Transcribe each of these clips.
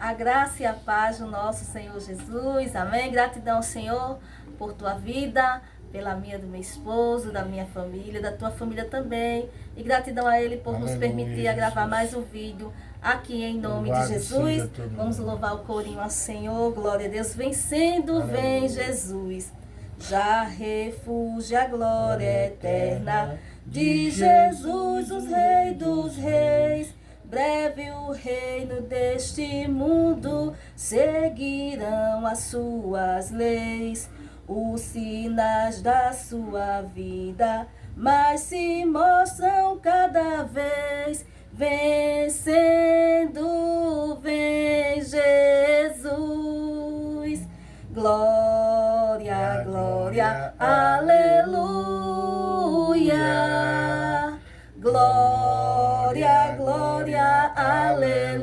A graça e a paz do nosso Senhor Jesus. Amém. Gratidão, Senhor, por tua vida, pela minha, do meu esposo, da minha família, da tua família também. E gratidão a Ele por nos permitir a gravar mais um vídeo aqui em nome de Jesus. Vamos louvar o corinho ao Senhor. Glória a Deus. Vencendo, vem Jesus. Já refúgio a glória eterna de Jesus, os Reis dos Reis. Breve o reino deste mundo, seguirão as suas leis. Os sinais da sua vida, mas se mostram cada vez. Vencendo, vem Jesus. Glória, glória, aleluia. Glória, glória, aleluia.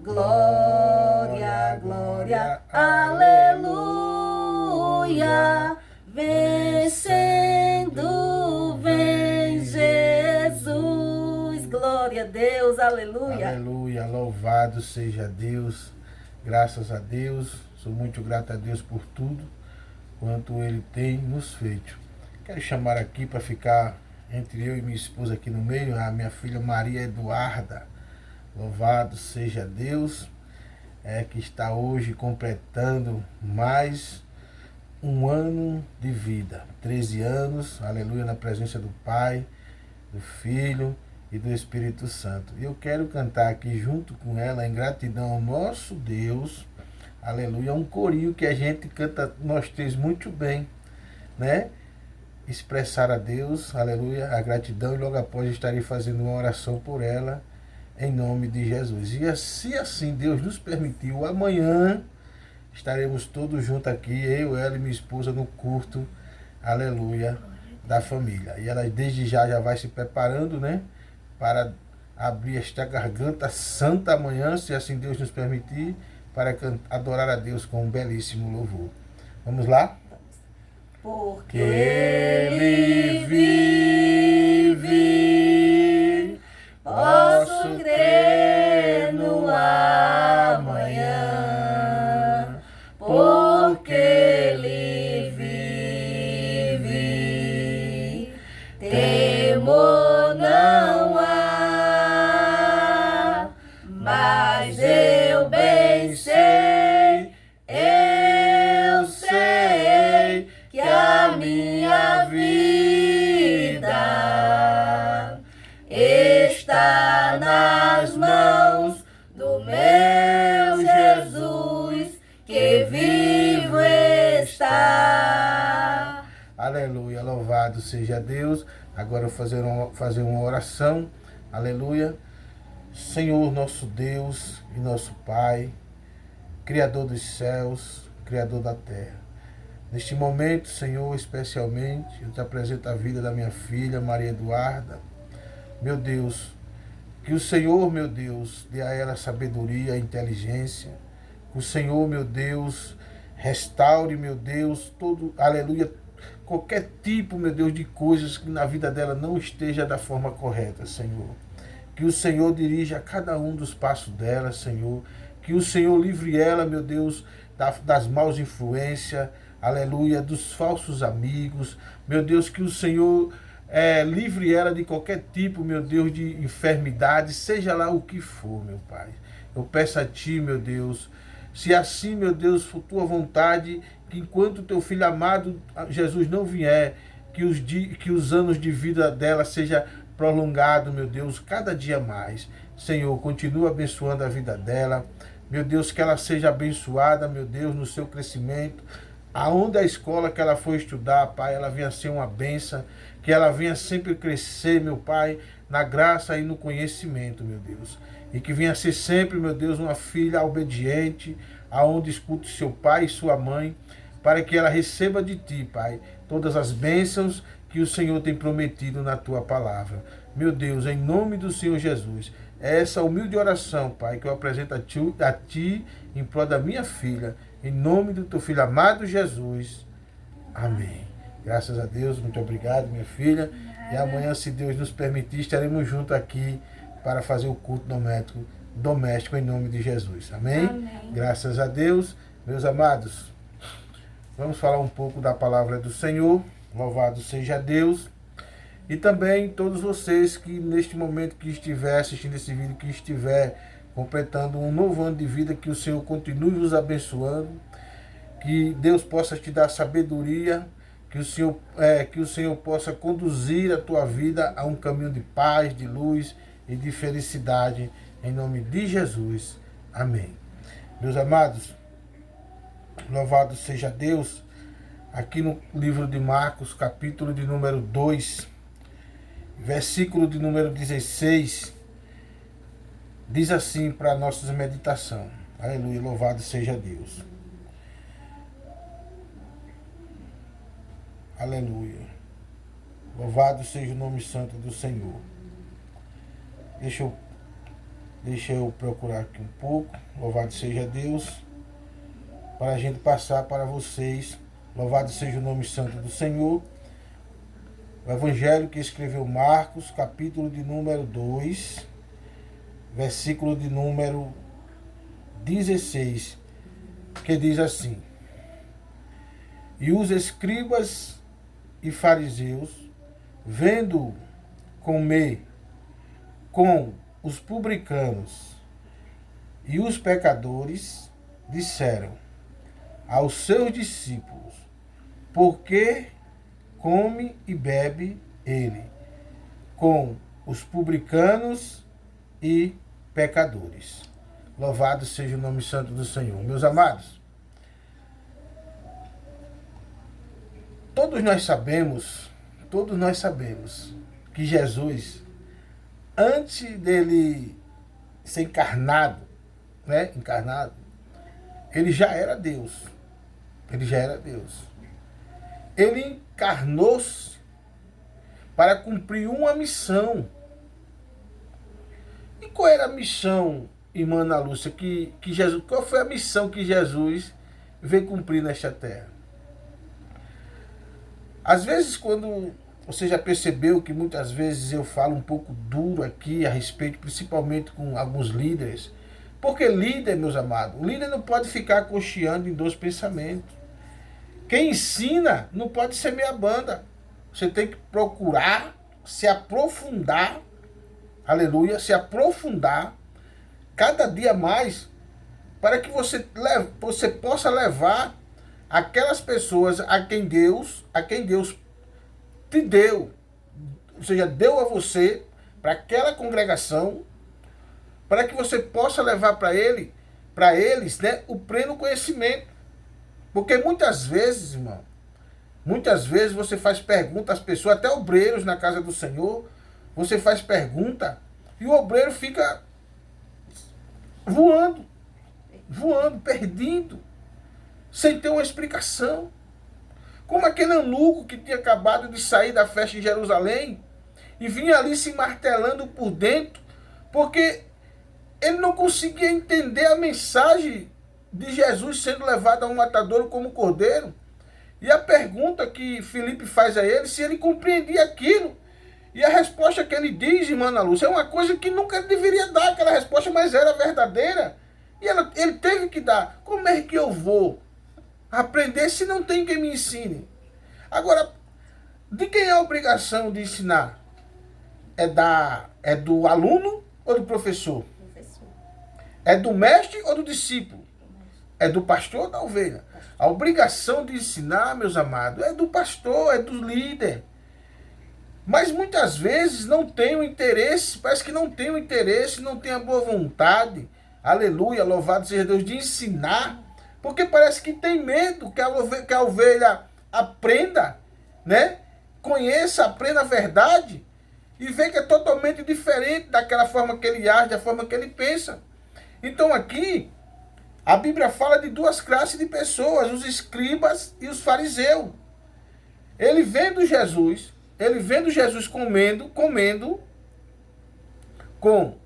Glória, glória, aleluia. Vencendo, vem Jesus. Glória a Deus, aleluia. Aleluia, louvado seja Deus. Graças a Deus, sou muito grato a Deus por tudo quanto Ele tem nos feito. Quero chamar aqui para ficar entre eu e minha esposa aqui no meio, a minha filha Maria Eduarda. Louvado seja Deus, que está hoje completando mais um ano de vida. 13 anos, aleluia, na presença do Pai, do Filho e do Espírito Santo. E eu quero cantar aqui junto com ela, em gratidão ao nosso Deus, aleluia, um corinho que a gente canta nós três muito bem, né? Expressar a Deus, aleluia, a gratidão, e logo após estarei fazendo uma oração por ela, em nome de Jesus. E se assim Deus nos permitiu, amanhã estaremos todos juntos aqui, eu, ela e minha esposa, no culto, aleluia, da família. E ela desde já vai se preparando, né, para abrir esta garganta santa amanhã, se assim Deus nos permitir, para adorar a Deus com um belíssimo louvor. Vamos lá? Porque Ele vive, posso crer no amanhã, porque Ele vive, temor não há, mas eu bem sei, eu sei que a minha vida está nas mãos do meu Jesus, que vivo está. Aleluia, louvado seja Deus. Agora eu vou fazer uma oração, aleluia. Senhor, nosso Deus e nosso Pai, Criador dos céus, Criador da terra. Neste momento, Senhor, especialmente, eu te apresento a vida da minha filha, Maria Eduarda. Meu Deus, que o Senhor, meu Deus, dê a ela sabedoria e inteligência. Que o Senhor, meu Deus, restaure, meu Deus, todo, aleluia, qualquer tipo, meu Deus, de coisas que na vida dela não esteja da forma correta, Senhor. Que o Senhor dirija cada um dos passos dela, Senhor. Que o Senhor livre ela, meu Deus, das maus influências, aleluia, dos falsos amigos. Meu Deus, que o Senhor livre ela de qualquer tipo, meu Deus, de enfermidade, seja lá o que for, meu Pai. Eu peço a Ti, meu Deus, se assim, meu Deus, for Tua vontade, que enquanto Teu Filho amado, Jesus, não vier, que os anos de vida dela seja prolongado, meu Deus, cada dia mais. Senhor, continua abençoando a vida dela. Meu Deus, que ela seja abençoada, meu Deus, no seu crescimento. Aonde a escola que ela for estudar, Pai, ela venha ser uma bênção. Que ela venha sempre crescer, meu Pai, na graça e no conhecimento, meu Deus. E que venha ser sempre, meu Deus, uma filha obediente, aonde escute seu pai e sua mãe, para que ela receba de Ti, Pai, todas as bênçãos que o Senhor tem prometido na Tua palavra. Meu Deus, em nome do Senhor Jesus, essa humilde oração, Pai, que eu apresento a Ti em prol da minha filha, em nome do Teu Filho amado Jesus. Amém. Graças a Deus, muito obrigado, minha filha. E amanhã, se Deus nos permitir, estaremos juntos aqui para fazer o culto doméstico em nome de Jesus. Amém? Amém. Graças a Deus. Meus amados, vamos falar um pouco da palavra do Senhor. Louvado seja Deus. E também todos vocês que neste momento que estiver assistindo esse vídeo, que estiver completando um novo ano de vida, que o Senhor continue vos abençoando, que Deus possa te dar sabedoria, que o Senhor possa conduzir a tua vida a um caminho de paz, de luz e de felicidade, em nome de Jesus. Amém. Meus amados, louvado seja Deus. Aqui no livro de Marcos, capítulo de número 2, versículo de número 16, diz assim para a nossa meditação. Aleluia, louvado seja Deus. Aleluia. Louvado seja o nome santo do Senhor. Deixa eu procurar aqui um pouco. Louvado seja Deus. Para a gente passar para vocês. Louvado seja o nome santo do Senhor. O Evangelho que escreveu Marcos, capítulo de número 2, versículo de número 16, que diz assim: E os escribas e fariseus, vendo comer com os publicanos e os pecadores, disseram aos seus discípulos: Por que come e bebe ele com os publicanos e pecadores? Louvado seja o nome santo do Senhor. Meus amados, todos nós sabemos que Jesus, antes dele ser encarnado, ele já era Deus. Ele encarnou-se para cumprir uma missão. E qual era a missão, irmã Ana Lúcia, qual foi a missão que Jesus veio cumprir nesta terra? Às vezes, quando você já percebeu que muitas vezes eu falo um pouco duro aqui a respeito, principalmente com alguns líderes, porque líder, meus amados, o líder não pode ficar cocheando em dois pensamentos. Quem ensina não pode ser meia banda. Você tem que procurar se aprofundar, aleluia, se aprofundar cada dia mais, para que você possa levar aquelas pessoas a quem Deus te deu, ou seja, deu a você, para aquela congregação, para que você possa levar para eles, né, o pleno conhecimento. Porque muitas vezes, irmão, você faz pergunta às pessoas, até obreiros na casa do Senhor, você faz pergunta e o obreiro fica voando, perdido, sem ter uma explicação. Como aquele eunuco que tinha acabado de sair da festa em Jerusalém e vinha ali se martelando por dentro, porque ele não conseguia entender a mensagem de Jesus sendo levado a um matadouro como cordeiro. E a pergunta que Filipe faz a ele, se ele compreendia aquilo. E a resposta que ele diz, irmã Ana Lúcia, é uma coisa que nunca deveria dar aquela resposta, mas era verdadeira. E ele teve que dar. Como é que eu vou aprender se não tem quem me ensine? Agora, de quem é a obrigação de ensinar? É do aluno ou do professor? É do mestre ou do discípulo? É do pastor ou da ovelha? A obrigação de ensinar, meus amados, é do pastor, é do líder. Mas muitas vezes não tem o interesse, parece que não tem o interesse, não tem a boa vontade, aleluia, louvado seja Deus, de ensinar, porque parece que tem medo que a ovelha aprenda, né? Conheça, aprenda a verdade e vê que é totalmente diferente daquela forma que ele age, da forma que ele pensa. Então aqui, a Bíblia fala de duas classes de pessoas, os escribas e os fariseus. Ele vendo Jesus comendo com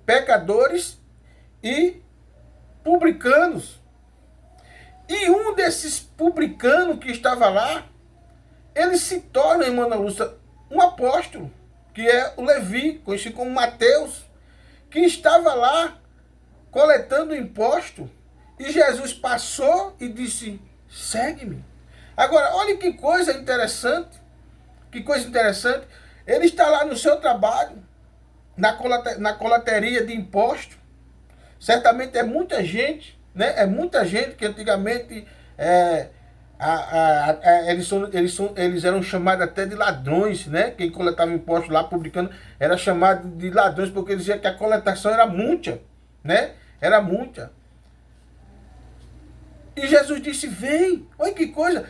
pecadores e publicanos. E um desses publicanos que estava lá, ele se torna, irmã Ana Lúcia, um apóstolo, que é o Levi, conhecido como Mateus. que estava lá coletando imposto, e Jesus passou e disse, segue-me. Agora, olha que coisa interessante, ele está lá no seu trabalho, na colateria de imposto, certamente é muita gente, né? É muita gente que antigamente eles eram chamados até de ladrões, né? Quem coletava imposto lá, publicando, era chamado de ladrões, porque dizia que a coletação era muita, né? Era muita. E Jesus disse, vem, olha que coisa.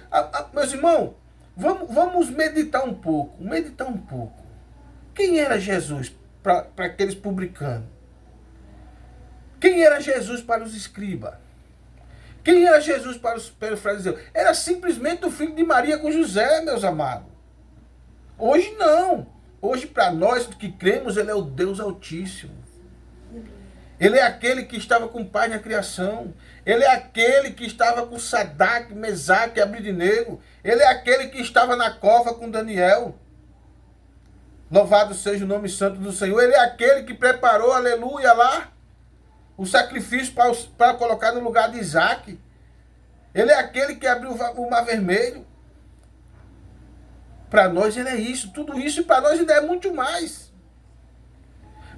Meus irmãos, vamos meditar um pouco, Quem era Jesus para aqueles publicanos? Quem era Jesus para os escribas? Quem era Jesus para os fariseus? Era simplesmente o filho de Maria com José, meus amados. Hoje não. Hoje, para nós que cremos, ele é o Deus Altíssimo. Ele é aquele que estava com o Pai na criação. Ele é aquele que estava com Sadraque, Mesaque e Abednego. Ele é aquele que estava na cova com Daniel. Louvado seja o nome santo do Senhor. Ele é aquele que preparou, aleluia, lá, o sacrifício para colocar no lugar de Isaac. Ele é aquele que abriu o mar vermelho. Para nós ele é isso, tudo isso, e para nós ainda é muito mais.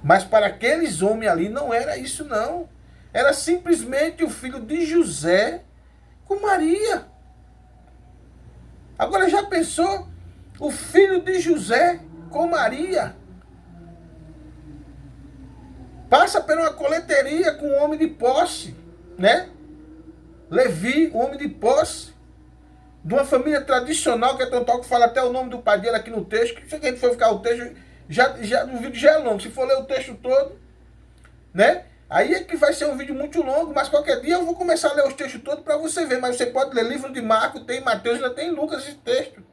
Mas para aqueles homens ali não era isso não. Era simplesmente o filho de José com Maria. Agora já pensou? O filho de José com Maria passa por uma coleteria com um homem de posse, né? Levi, um homem de posse, de uma família tradicional, que é tão tal que fala até o nome do pai dele aqui no texto, que se a gente for ficar o texto, o vídeo já é longo, se for ler o texto todo, né? Aí é que vai ser um vídeo muito longo, mas qualquer dia eu vou começar a ler os textos todos para você ver, mas você pode ler livro de Marcos, tem Mateus, ainda tem Lucas esse texto.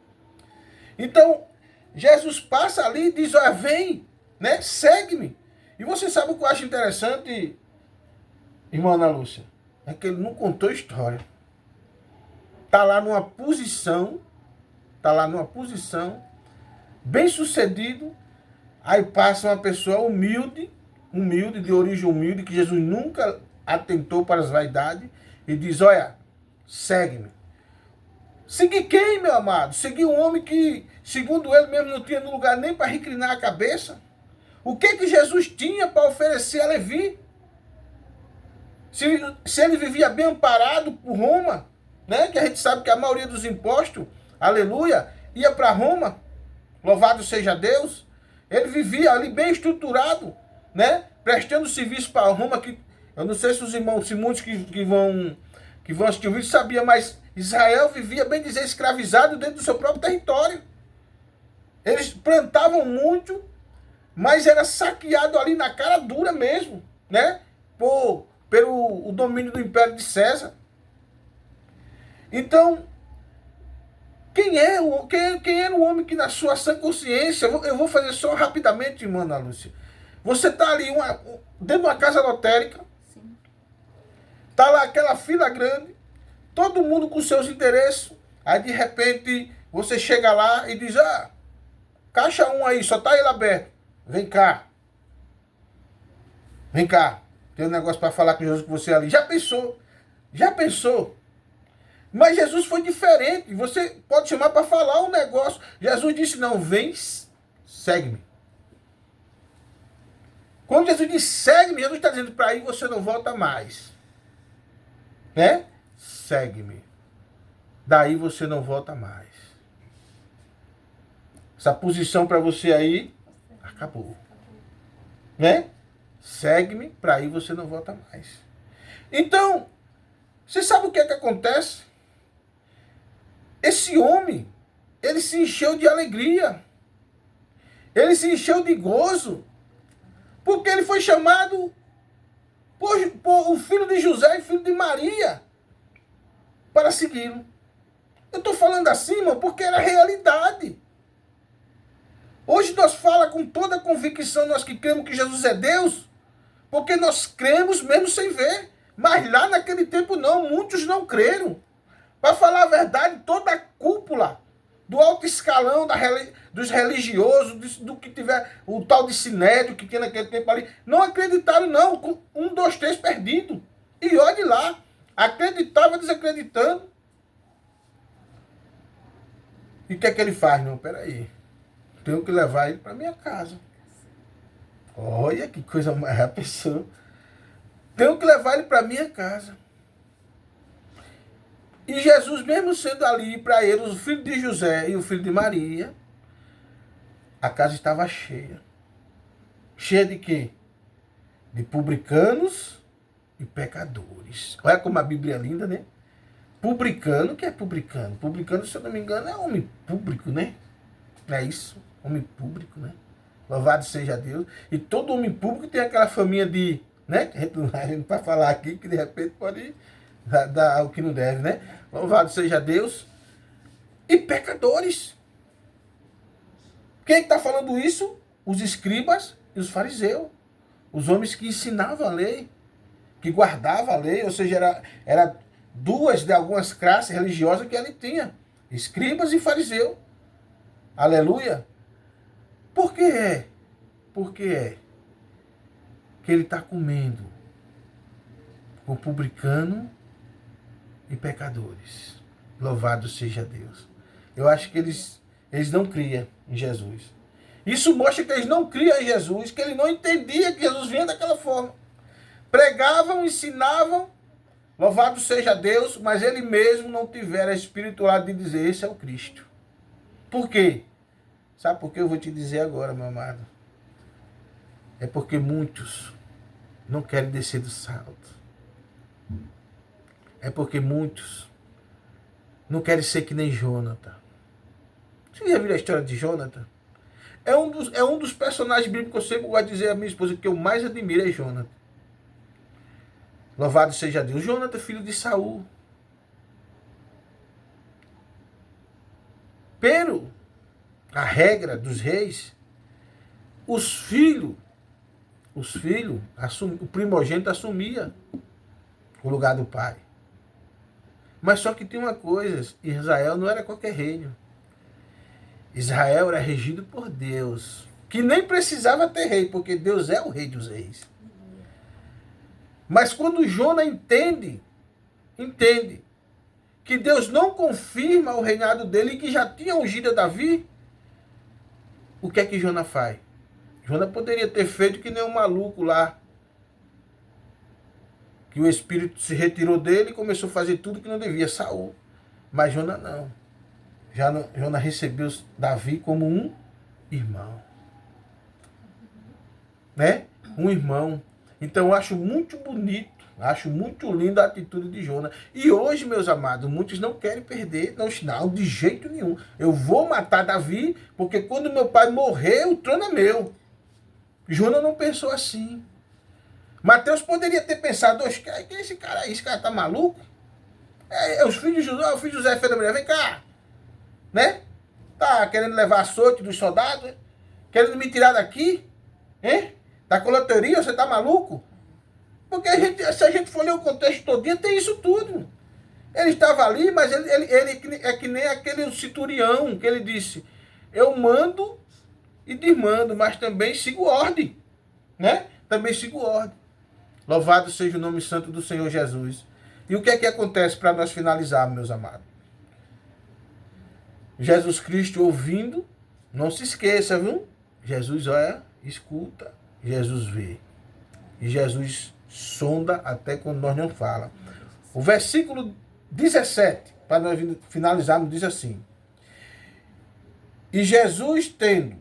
Então, Jesus passa ali e diz, olha, vem, né? Segue-me. E você sabe o que eu acho interessante, irmã Ana Lúcia? É que ele não contou história. Está lá numa posição, bem sucedido, aí passa uma pessoa humilde, de origem humilde, que Jesus nunca atentou para as vaidades, e diz, olha, segue-me. Seguir quem, meu amado? Seguir um homem que, segundo ele mesmo, não tinha lugar nem para reclinar a cabeça. O que Jesus tinha para oferecer a Levi? Se ele vivia bem amparado por Roma, né? Que a gente sabe que a maioria dos impostos, aleluia, ia para Roma, louvado seja Deus. Ele vivia ali bem estruturado, né? Prestando serviço para Roma, que eu não sei se os irmãos, se muitos que vão assistir o vídeo sabiam, mas Israel vivia, bem dizer, escravizado dentro do seu próprio território. Eles plantavam muito, mas era saqueado ali na cara dura mesmo, né? Pelo domínio do Império de César. Então, quem era o homem que na sua sã consciência, eu vou fazer só rapidamente, irmã Ana Lúcia. Você está ali dentro de uma casa lotérica, está lá aquela fila grande, todo mundo com seus interesses, aí de repente você chega lá e diz, caixa 1 aí, só está ele aberto. Vem cá, tem um negócio para falar com Jesus com você ali. Já pensou? Mas Jesus foi diferente. Você pode chamar para falar um negócio. Jesus disse, não, vem, segue-me. Quando Jesus diz, segue-me, Jesus está dizendo, para aí você não volta mais. Né? Segue-me. Daí você não volta mais. Essa posição para você aí, acabou. Né? Segue-me, para aí você não volta mais. Então, você sabe o que é que acontece? Esse homem, ele se encheu de alegria. Ele se encheu de gozo. Porque ele foi chamado por o filho de José e filho de Maria para segui-lo. Eu estou falando assim, irmão, porque era realidade. Hoje nós falamos com toda a convicção, nós que cremos que Jesus é Deus, porque nós cremos mesmo sem ver. Mas lá naquele tempo não, muitos não creram. Para falar a verdade, toda a cúpula do alto escalão dos religiosos, do que tiver, o tal de sinédrio que tinha naquele tempo ali, não acreditaram não, com 1, 2, 3 perdido. E olhe lá, acreditava desacreditando. E o que é que ele faz? Não, peraí, tenho que levar ele para minha casa. Olha que coisa mais a pessoa. Tenho que levar ele para minha casa. E Jesus, mesmo sendo ali para eles, o filho de José e o filho de Maria, a casa estava cheia. Cheia de quê? De publicanos e pecadores. Olha como a Bíblia é linda, né? Publicano, o que é publicano? Publicano, se eu não me engano, é homem público, né? Não é isso? Homem público, né? Louvado seja Deus. E todo homem público tem aquela família de... né? A gente não vai falar aqui, que de repente pode dar o que não deve, né? Louvado seja Deus. E pecadores. Quem está falando isso? Os escribas e os fariseus. Os homens que ensinavam a lei, que guardavam a lei, ou seja, era duas de algumas classes religiosas que ele tinha. Escribas e fariseus. Aleluia. Por que é? Por que é que ele está comendo com publicano e pecadores? Louvado seja Deus. Eu acho que eles não criam em Jesus. Isso mostra que eles não criam em Jesus, que ele não entendia que Jesus vinha daquela forma. Pregavam, ensinavam, louvado seja Deus, mas ele mesmo não tivera a espiritualidade de dizer, esse é o Cristo. Por quê? Sabe por que eu vou te dizer agora, meu amado? É porque muitos não querem descer do salto. É porque muitos não querem ser que nem Jonathan. Você já viu a história de Jonathan? É um dos personagens bíblicos que eu sempre gosto de dizer à minha esposa que eu mais admiro é Jonathan. Louvado seja Deus. Jonathan, filho de Saul. Pero, a regra dos reis, os filhos, o primogênito assumia o lugar do pai. Mas só que tem uma coisa, Israel não era qualquer reino. Israel era regido por Deus, que nem precisava ter rei, porque Deus é o rei dos reis. Mas quando Jonas entende que Deus não confirma o reinado dele e que já tinha ungido Davi, o que é que Jonas faz? Jonas poderia ter feito que nem um maluco lá, que o espírito se retirou dele e começou a fazer tudo que não devia, Saul. Mas Jonas não. Jonas recebeu Davi como um irmão. Né? Um irmão. Então eu acho muito bonito, acho muito linda a atitude de Jonas. E hoje, meus amados, muitos não querem perder, não, de jeito nenhum. Eu vou matar Davi, porque quando meu pai morrer, o trono é meu. Jonas não pensou assim. Mateus poderia ter pensado, quem é esse cara aí? Esse cara tá maluco? Os filhos de José, o filho de José, filho da mulher, vem cá. Né? Tá querendo levar açoite dos soldados? Hein? Querendo me tirar daqui? Hein? Da coloteria, você tá maluco? Porque se a gente for ler o contexto todinho, tem isso tudo. Ele estava ali, mas ele é que nem aquele centurião que ele disse, eu mando e desmando, mas também sigo ordem. Né? Também sigo ordem. Louvado seja o nome santo do Senhor Jesus. E o que é que acontece para nós finalizarmos, meus amados? Jesus Cristo ouvindo, não se esqueça, viu? Jesus olha, escuta, Jesus vê. E Jesus sonda até quando nós não fala. O versículo 17, para nós finalizarmos, diz assim. E Jesus, tendo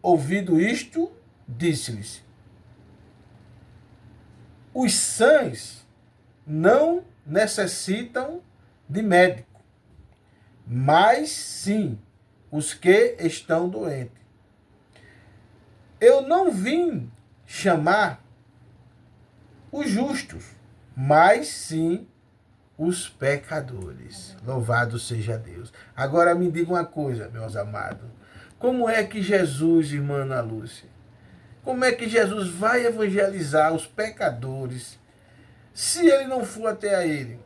ouvido isto, disse-lhes, os sãs não necessitam de médico, mas sim os que estão doentes. Eu não vim chamar os justos, mas sim os pecadores. Louvado seja Deus. Agora me diga uma coisa, meus amados. Como é que Jesus, irmã Ana Lúcia, como é que Jesus vai evangelizar os pecadores se ele não for até a ele?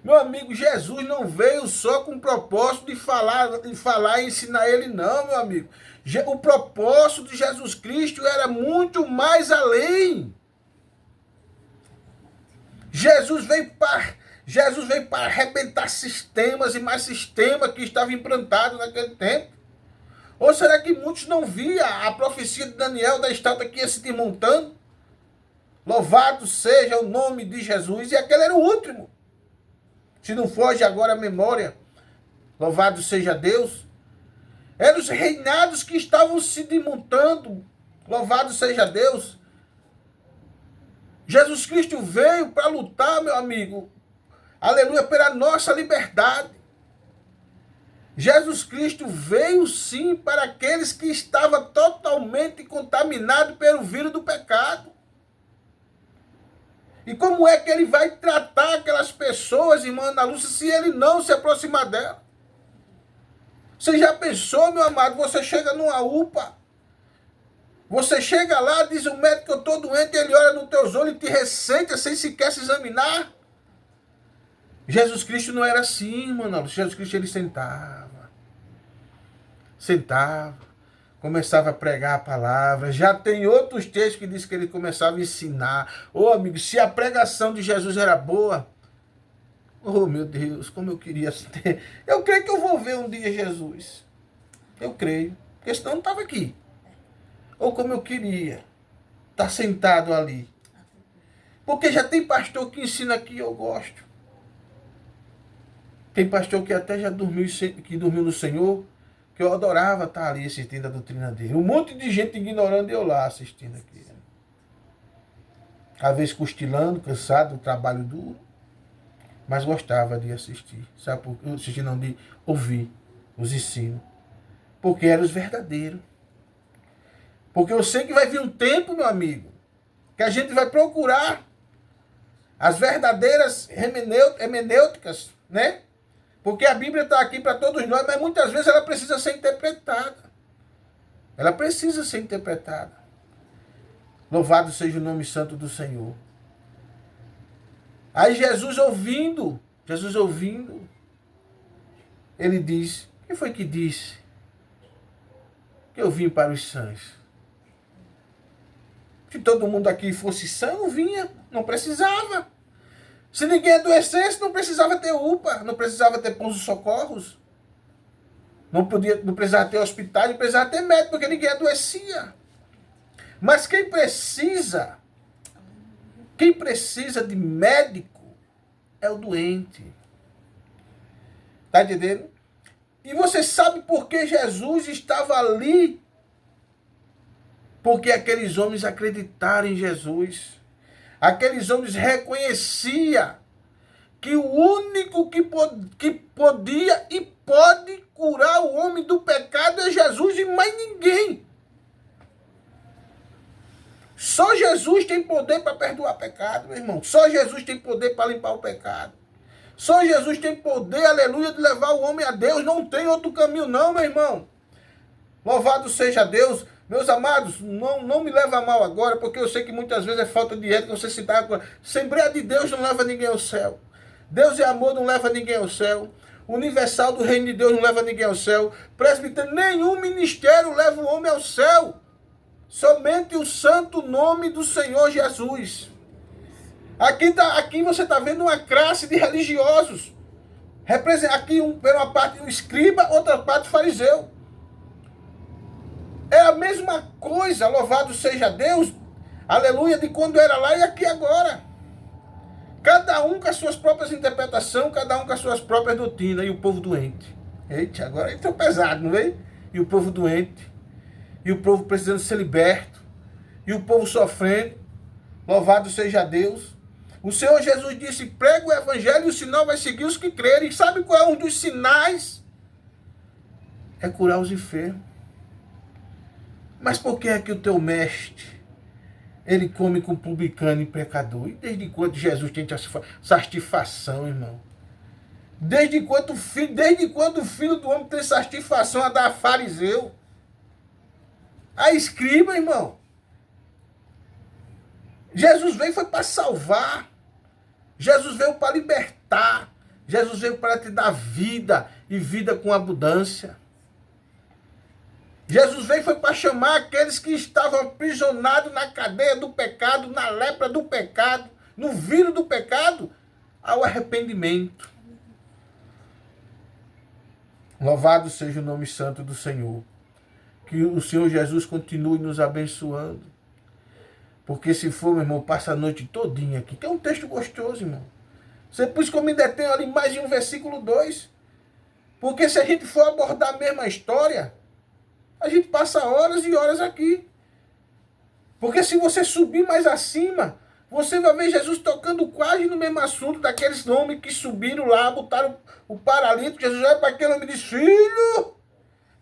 Meu amigo, Jesus não veio só com o propósito de falar e ensinar ele, não, meu amigo. O propósito de Jesus Cristo era muito mais além. Jesus veio para arrebentar sistemas e mais sistemas que estavam implantados naquele tempo. Ou será que muitos não viam a profecia de Daniel da estátua que ia se desmontando? Louvado seja o nome de Jesus. E aquele era o último. Se não foge agora a memória, louvado seja Deus. Eram os reinados que estavam se desmontando. Louvado seja Deus. Jesus Cristo veio para lutar, meu amigo. Aleluia, pela nossa liberdade. Jesus Cristo veio sim para aqueles que estavam totalmente contaminados pelo vírus do pecado. E como é que ele vai tratar aquelas pessoas, irmã Ana Lúcia, se ele não se aproximar dela? Você já pensou, meu amado, você chega numa UPA, você chega lá, diz o médico que eu estou doente, ele olha nos teus olhos e te receita sem sequer se examinar. Jesus Cristo não era assim, irmã Ana Lúcia. Jesus Cristo, ele sentava, começava a pregar a palavra. Já tem outros textos que diz que ele começava a ensinar. Ô amigo, se a pregação de Jesus era boa, oh meu Deus, como eu queria ter. Eu creio que eu vou ver um dia Jesus. Eu creio, porque senão não estava aqui. Ou como eu queria estar sentado ali. Porque já tem pastor que ensina aqui, eu gosto. Tem pastor que até já dormiu no Senhor, que eu adorava estar ali assistindo a doutrina dele. Um monte de gente ignorando e eu lá assistindo aqui. Às vezes cochilando, cansado do trabalho duro, mas gostava de assistir. Sabe por quê? Assistir não, de ouvir os ensinos. Porque eram os verdadeiros. Porque eu sei que vai vir um tempo, meu amigo, que a gente vai procurar as verdadeiras hermenêuticas, né? Porque a Bíblia está aqui para todos nós, mas muitas vezes ela precisa ser interpretada. Ela precisa ser interpretada. Louvado seja o nome santo do Senhor. Aí Jesus ouvindo, ele diz, quem foi que disse que eu vim para os sãos? Se todo mundo aqui fosse sã, não vinha, não precisava. Se ninguém adoecesse, não precisava ter UPA, não precisava ter pontos de socorros. Não precisava ter hospital, não precisava ter médico, porque ninguém adoecia. Mas quem precisa de médico é o doente. Está entendendo? E você sabe por que Jesus estava ali? Porque aqueles homens acreditaram em Jesus. Aqueles homens reconheciam que o único que podia e pode curar o homem do pecado é Jesus e mais ninguém. Só Jesus tem poder para perdoar pecado, meu irmão. Só Jesus tem poder para limpar o pecado. Só Jesus tem poder, aleluia, de levar o homem a Deus. Não tem outro caminho não, meu irmão. Louvado seja Deus. Meus amados, não me leva a mal agora, porque eu sei que muitas vezes é falta de ética, você citar agora. Assembleia de Deus não leva ninguém ao céu. Deus é amor, não leva ninguém ao céu. Universal do reino de Deus não leva ninguém ao céu. Presbitério, nenhum ministério leva o homem ao céu. Somente o santo nome do Senhor Jesus. Aqui você está vendo uma classe de religiosos. Aqui uma parte um escriba, outra parte fariseu. É a mesma coisa, louvado seja Deus, aleluia, de quando era lá e aqui agora. Cada um com as suas próprias interpretações, cada um com as suas próprias doutrinas, e o povo doente. Eita, agora ele tá pesado, não é? E o povo doente, e o povo precisando ser liberto, e o povo sofrendo, louvado seja Deus. O Senhor Jesus disse, prega o evangelho e o sinal vai seguir os que crerem. E sabe qual é um dos sinais? É curar os enfermos. Mas por que é que o teu mestre, ele come com publicano e pecador? E desde quando Jesus tem satisfação, irmão? Desde quando o filho do homem tem satisfação a dar a fariseu? A escriba, irmão. Jesus veio foi para salvar. Jesus veio para libertar. Jesus veio para te dar vida e vida com abundância. Jesus veio foi para chamar aqueles que estavam aprisionados na cadeia do pecado, na lepra do pecado, no vírus do pecado, ao arrependimento. Louvado seja o nome santo do Senhor. Que o Senhor Jesus continue nos abençoando. Porque se for, meu irmão, passa a noite todinha aqui. Tem um texto gostoso, irmão. Você por isso que eu me detenho ali mais de um versículo 2. Porque se a gente for abordar a mesma história, a gente passa horas e horas aqui. Porque se você subir mais acima, você vai ver Jesus tocando quase no mesmo assunto daqueles homens que subiram lá, botaram o paralítico. Jesus vai para aquele homem e diz: filho,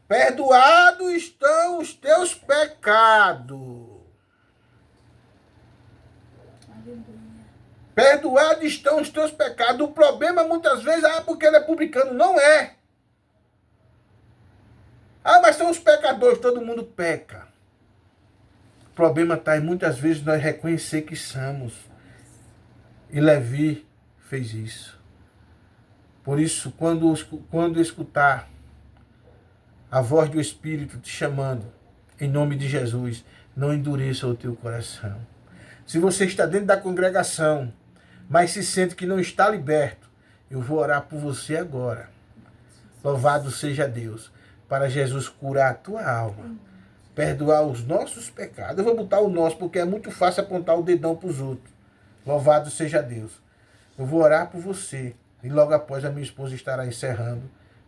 perdoados estão os teus pecados. Perdoados estão os teus pecados. O problema muitas vezes é porque ele é publicano. Não é. Mas são os pecadores. Todo mundo peca. O problema está em muitas vezes nós reconhecer que somos. E Levi fez isso. Por isso, quando escutar a voz do Espírito te chamando, em nome de Jesus, não endureça o teu coração. Se você está dentro da congregação, mas se sente que não está liberto, eu vou orar por você agora. Louvado seja Deus, para Jesus curar a tua alma, perdoar os nossos pecados. Eu vou botar o nosso, porque é muito fácil apontar o dedão para os outros. Louvado seja Deus. Eu vou orar por você, e logo após a minha esposa estará encerrando,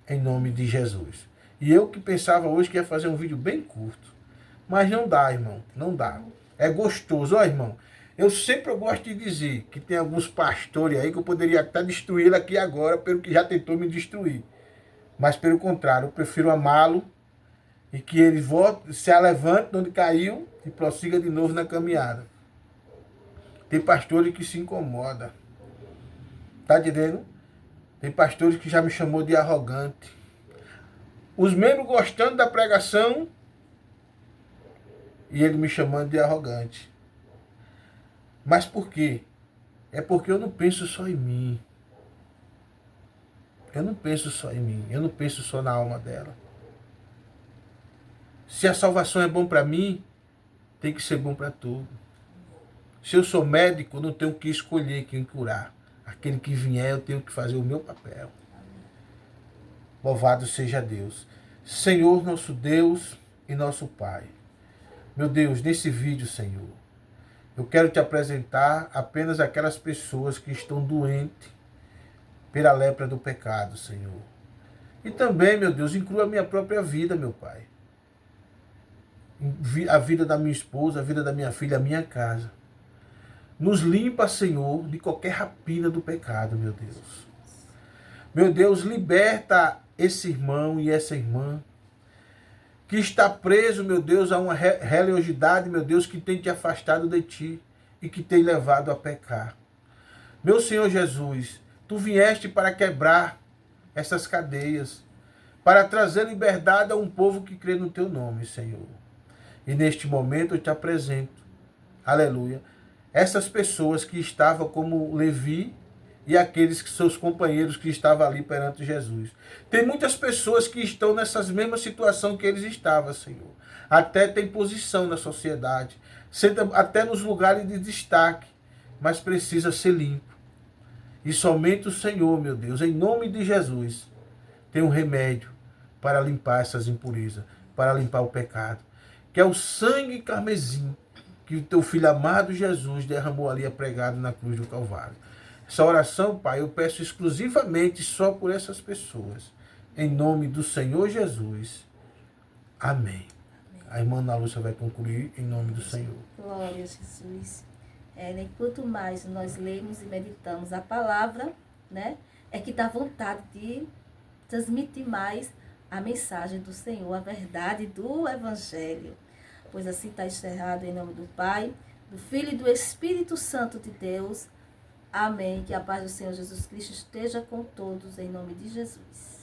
em nome de Jesus. E eu que pensava hoje que ia fazer um vídeo bem curto, mas não dá, irmão, não dá. É gostoso, ó, irmão. Eu sempre gosto de dizer que tem alguns pastores aí que eu poderia até destruí-lo aqui agora, pelo que já tentou me destruir. Mas pelo contrário, eu prefiro amá-lo e que ele volte, se levante de onde caiu e prossiga de novo na caminhada. Tem pastores que se incomodam. Tá entendendo? Tem pastores que já me chamou de arrogante. Os membros gostando da pregação e ele me chamando de arrogante. Mas por quê? É porque eu não penso só em mim. Eu não penso só em mim. Eu não penso só na alma dela. Se a salvação é bom para mim, tem que ser bom para todos. Se eu sou médico, eu não tenho que escolher quem curar. Aquele que vier, eu tenho que fazer o meu papel. Louvado seja Deus. Senhor, nosso Deus e nosso Pai. Meu Deus, nesse vídeo, Senhor, eu quero te apresentar apenas aquelas pessoas que estão doentes pela lepra do pecado, Senhor. E também, meu Deus, inclua a minha própria vida, meu Pai. A vida da minha esposa, a vida da minha filha, a minha casa. Nos limpa, Senhor, de qualquer rapina do pecado, meu Deus. Meu Deus, liberta esse irmão e essa irmã que está preso, meu Deus, a uma religiosidade, meu Deus, que tem te afastado de ti e que tem levado a pecar. Meu Senhor Jesus, tu vieste para quebrar essas cadeias, para trazer liberdade a um povo que crê no teu nome, Senhor. E neste momento eu te apresento, aleluia, essas pessoas que estavam como Levi e aqueles que seus companheiros que estavam ali perante Jesus. Tem muitas pessoas que estão nessas mesmas situações que eles estavam, Senhor. Até tem posição na sociedade, até nos lugares de destaque, mas precisa ser limpo. E somente o Senhor, meu Deus, em nome de Jesus, tem um remédio para limpar essas impurezas, para limpar o pecado, que é o sangue carmesim que o teu filho amado Jesus derramou ali pregado na cruz do Calvário. Essa oração, Pai, eu peço exclusivamente só por essas pessoas. Em nome do Senhor Jesus. Amém. A irmã Ana Lúcia vai concluir em nome do Senhor. Glória a Jesus. Quanto mais nós lemos e meditamos a palavra, né, é que dá vontade de transmitir mais a mensagem do Senhor, a verdade do Evangelho. Pois assim está encerrado em nome do Pai, do Filho e do Espírito Santo de Deus. Amém. Que a paz do Senhor Jesus Cristo esteja com todos, em nome de Jesus.